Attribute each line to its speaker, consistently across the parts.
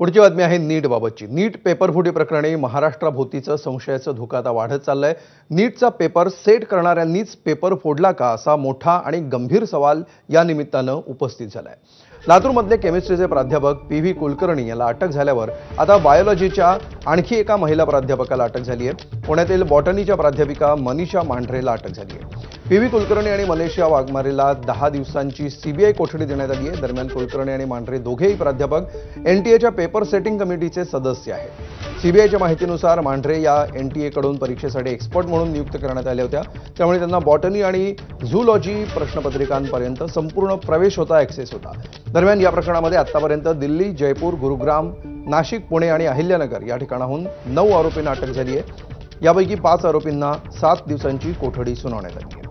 Speaker 1: पुढची बातमी आहे नीट बाबतची। नीट पेपरफुटी प्रकरणी महाराष्ट्राभोवतीचं संशयाचं धुकं आता वाढत चाललंय। नीटचा पेपर सेट करणाऱ्यांनीच पेपर फोडला का असा मोठा आणि गंभीर सवाल या निमित्तानं उपस्थित झालाय। लातूरमधले केमिस्ट्रीचे प्राध्यापक पी.व्ही. कुलकर्णी याला अटक झाल्यावर आता बायोलॉजीच्या आणखी एका महिला प्राध्यापकाला अटक झाली आहे। पुण्यातील बॉटनीच्या प्राध्यापिका मनीषा मांढरेला अटक झाली आहे। पी.व्ही. कुलकर्णी आणि मनीषा वाघमारेला 10 दिवसांची सीबीआय कोठडी देण्यात आली आहे। दरम्यान कुलकर्णी आणि मांढरे दोघेही प्राध्यापक एनटीएच्या पेपर सेटिंग कमिटीचे सदस्य आहेत। सीबीआयच्या माहितीनुसार मांढरे या एनटीएकडून परीक्षेसाठी एक्सपर्ट म्हणून नियुक्त करण्यात आल्या होत्या, त्यामुळे त्यांना बॉटनी आणि झूलॉजी प्रश्नपत्रिकांपर्यंत संपूर्ण प्रवेश होता, ॲक्सेस होता। दरम्यान या प्रकरणामध्ये आतापर्यंत दिल्ली, जयपूर, गुरुग्राम, नाशिक, पुणे आणि अहिल्यानगर या ठिकाणाहून 9 आरोपींना अटक झाली आहे। यापैकी 5 आरोपींना 7 दिवसांची कोठडी सुनावण्यात आली आहे।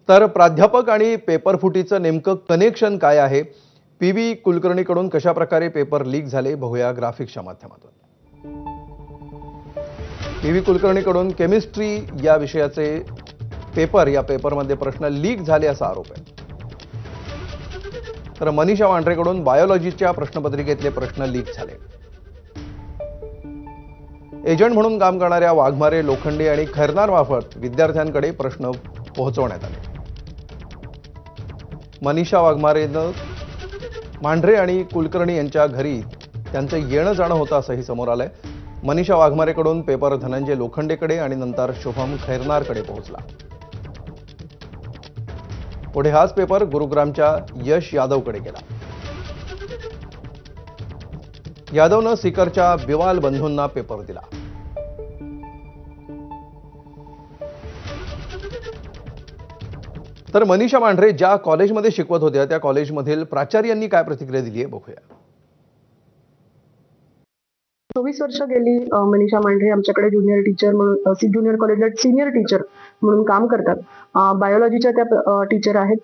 Speaker 1: तर प्राध्यापक आणि पेपर फुटीचं नेमकं कनेक्शन काय आहे, पी.व्ही. कुलकर्णीकडून कशा प्रकारे पेपर लीक झाले, बघूया ग्राफिक्सच्या माध्यमातून। पी.व्ही. कुलकर्णीकडून केमिस्ट्री या विषयाचे या पेपरमध्ये प्रश्न लीक झाले असा आरोप आहे। तर मनीषा मांढरेकडून बायोलॉजीच्या प्रश्नपत्रिकेतले प्रश्न लीक झाले। एजंट म्हणून काम करणाऱ्या वाघमारे, लोखंडे आणि खैरनारमार्फत विद्यार्थ्यांकडे प्रश्न पोहोचवण्यात आले। मनीषा वाघमारेनं मांढरे आणि कुलकर्णी यांच्या घरी त्यांचं येणं जाणं होतं असंही समोर आलंय। मनीषा वाघमारेकडून पेपर धनंजय लोखंडेकडे आणि नंतर शुभम खैरनारकडे पोहोचला। पुढे हाच पेपर गुरुग्रामच्या यश यादवकडे गेला। यादवनं सिकरच्या बिवाल बंधूंना पेपर दिला। तर मनीषा मांढरे ज्या कॉलेजमध्ये शिकवत होत्या त्या कॉलेजमधील प्राचार्यांनी काय प्रतिक्रिया दिली आहे, बघूया।
Speaker 2: 24 वर्ष गेली मनीषा मांढरे आमच्याकडे ज्युनियर टीचर म्हणून ज्युनियर कॉलेजला सिनियर टीचर म्हणून काम करतात। बायोलॉजीच्या त्या टीचर आहेत।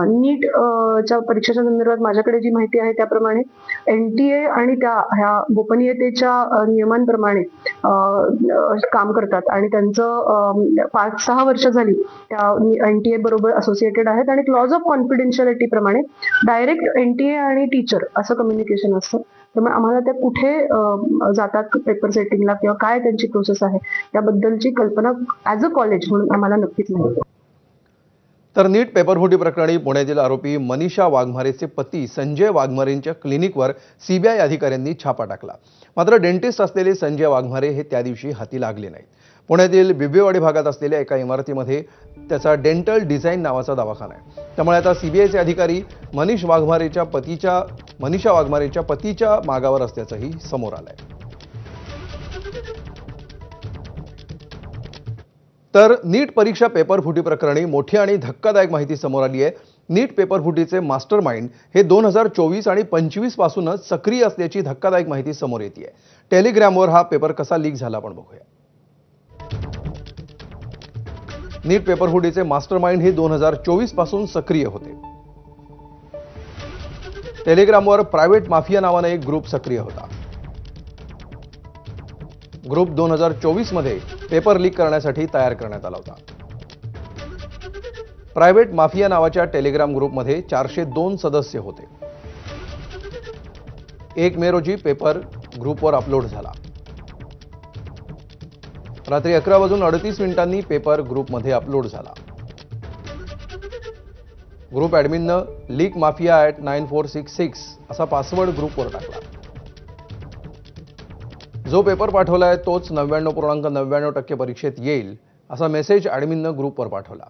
Speaker 2: नीट च्या परीक्षेच्या संदर्भात माझ्याकडे जी माहिती आहे त्याप्रमाणे एनटीए आणि ह्या गोपनीयतेच्या नियमांप्रमाणे काम करतात आणि त्यांचं 5-6 वर्ष झाली त्या एनटीए बरोबर असोसिएटेड आहेत आणि क्लॉज ऑफ कॉन्फिडेन्शियलिटी प्रमाणे डायरेक्ट एनटीए आणि टीचर असं कम्युनिकेशन असतं। त्यामुळे आम्हाला त्या कुठे जातात पेपर सेटिंगला किंवा काय त्यांची प्रोसेस आहे याबद्दलची कल्पना ॲज अ कॉलेज म्हणून आम्हाला नक्कीच नाही।
Speaker 1: तर नीट पेपरफुटी प्रकरणी पुण्यातील आरोपी मनीषा वाघमारेचे पती संजय वाघमारेंच्या क्लिनिकवर सीबीआय अधिकाऱ्यांनी छापा टाकला। मात्र डेंटिस्ट असलेले संजय वाघमारे हे त्या दिवशी हाती लागले नाहीत। पुण्यातील बिबवेवाडी भागात असलेल्या एका इमारतीमध्ये त्याचा डेंटल डिझाईन नावाचा दवाखाना आहे। त्यामुळे आता सीबीआयचे अधिकारी मनीषा वाघमारेच्या पतीच्या मागावर असल्याचंही समोर आलंय। तर नीट परीक्षा पेपरफुटी प्रकरणी मोठी आणि धक्कादायक माहिती समोर आली आहे। नीट पेपरफुटीचे मास्टरमाइंड हे 2024 आणि 25 पासूनच सक्रिय असल्याची धक्कादायक माहिती समोर येते आहे। टेलिग्रामवर हा पेपर कसा लीक झाला आपण बघूया। नीट पेपरफुटीचे मास्टरमाइंड हे 2024 पासून सक्रिय होते। टेलिग्रामवर प्रायव्हेट माफिया नावाने एक ग्रुप सक्रिय होता। ग्रुप 2024 मध्ये पेपर लीक करण्यासाठी तयार करण्यात आला होता। प्रायव्हेट माफिया नावाच्या टेलिग्राम ग्रुपमध्ये 402 सदस्य होते। 1 मे रोजी पेपर ग्रुपवर अपलोड झाला। रात्री 11:38 पेपर ग्रुपमध्ये अपलोड झाला। ग्रुप ॲडमिननं लीक माफिया @9466 असा पासवर्ड ग्रुपवर टाकला। जो पेपर पाठवलाय तोच 99.99% परीक्षेत येईल असा मेसेज ॲडमिननं ग्रुपवर पाठवला।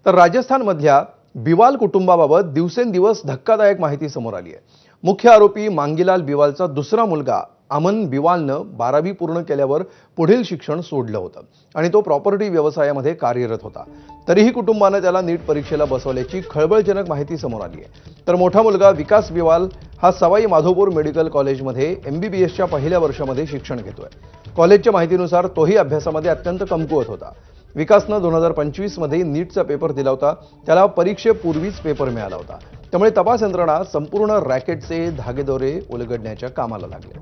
Speaker 1: तर राजस्थानमधल्या बिवाल कुटुंबाबाबत दिवसेंदिवस धक्कादायक माहिती समोर आली आहे। मुख्य आरोपी मांगीलाल बिवालचा दुसरा मुलगा अमन बिवालनं 12वी पूर्ण केल्यावर पुढील शिक्षण सोडलं होतं आणि तो प्रॉपर्टी व्यवसायामध्ये कार्यरत होता। तरीही कुटुंबानं त्याला नीट परीक्षेला बसवल्याची खळबळजनक माहिती समोर आली आहे। तर मोठा मुलगा विकास बिवाल हा सवाई माधोपूर मेडिकल कॉलेजमध्ये MBBSच्या पहिल्या वर्षामध्ये शिक्षण घेतोय। कॉलेजच्या माहितीनुसार तोही अभ्यासामध्ये अत्यंत कमकुवत होता। विकासनं 2025 मध्ये नीटचा पेपर दिला होता। त्याला परीक्षेपूर्वीच पेपर मिळाला होता। त्यामुळे तपास यंत्रणा संपूर्ण रॅकेटचे धागेदोरे उलगडण्याच्या कामाला लागले।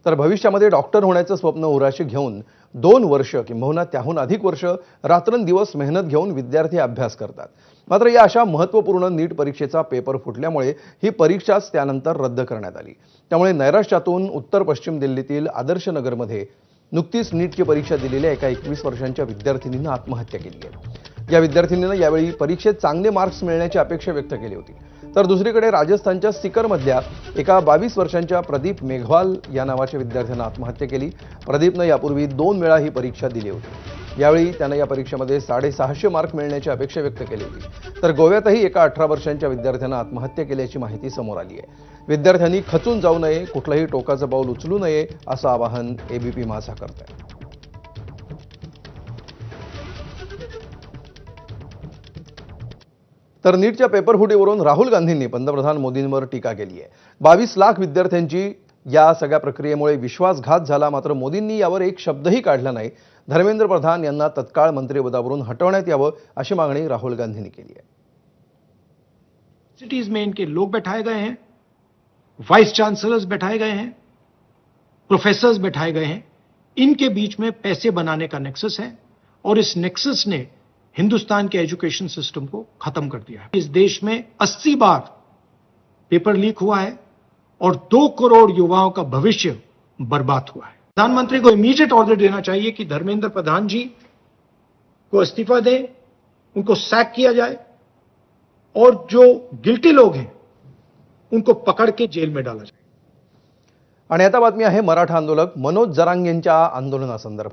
Speaker 1: तर भविष्यामध्ये डॉक्टर होण्याचं स्वप्न उराशी घेऊन 2 वर्ष किंबहुना त्याहून अधिक वर्ष रात्रंदिवस मेहनत घेऊन विद्यार्थी अभ्यास करतात. मात्र या अशा महत्त्वपूर्ण नीट परीक्षेचा पेपर फुटल्यामुळे ही परीक्षाच त्यानंतर रद्द करण्यात आली. त्यामुळे नैराश्यातून उत्तर पश्चिम दिल्लीतील आदर्श नगरमध्ये नुकतीच नीटची परीक्षा दिलेल्या एका 21 वर्षांच्या विद्यार्थिनीनं आत्महत्या केली आहे. या विद्यार्थिनीनं यावेळी परीक्षेत चांगले मार्क्स मिळण्याची अपेक्षा व्यक्त केली होती. तर दुसरीकडे राजस्थानच्या सीकरमधल्या एका 22 वर्षांच्या प्रदीप मेघवाल या नावाच्या विद्यार्थ्यानं आत्महत्या केली. प्रदीपनं यापूर्वी 2 वेळा ही परीक्षा दिली होती. यावेळी त्यानं या परीक्षेमध्ये 650 मार्क मिळण्याची अपेक्षा व्यक्त केली होती. तर गोव्यातही एका 18 वर्षांच्या विद्यार्थ्यानं आत्महत्या केल्याची माहिती समोर आली आहे. विद्यार्थ्यांनी खचून जाऊ नये, कुठलंही टोकाचं पाऊल उचलू नये असं आवाहन एबीपी माझा करत आहे. तर नीटच्या पेपरफुटीवरून राहुल गांधींनी पंतप्रधान मोदींवर टीका केली आहे. 22 लाख विद्यार्थ्यांची या सगळ्या प्रक्रियेमुळे विश्वासघात झाला. मात्र मोदींनी यावर एक शब्दही काढला नाही. धर्मेंद्र प्रधान यांना तत्काळ मंत्रिपदावरून हटवण्यात यावं अशी मागणी राहुल गांधींनी केली आहे.
Speaker 3: सिटीज में इनके लोग बैठाए गए हैं, वाइस चांसलर्स बैठाए गए हैं, प्रोफेसर्स बैठाए गए हैं. इनके बीच में पैसे बनाने का नेक्सस है और इस नेक्सस ने हिंदुस्तान के एजुकेशन सिस्टम को खत्म कर दिया है. इस देश में 80 बार पेपर लीक हुआ है और 2 करोड़ युवाओं का भविष्य बर्बाद हुआ है. प्रधानमंत्री को इमीडिएट ऑर्डर देना चाहिए कि धर्मेंद्र प्रधान जी को इस्तीफा दें, उनको सैक किया जाए और जो गिल्टी लोग हैं उनको पकड़ के जेल में डाला जाए.
Speaker 1: आणि आता बातमी आहे मराठा आंदोलक मनोज जरांगेंच्या आंदोलनासंदर्भात.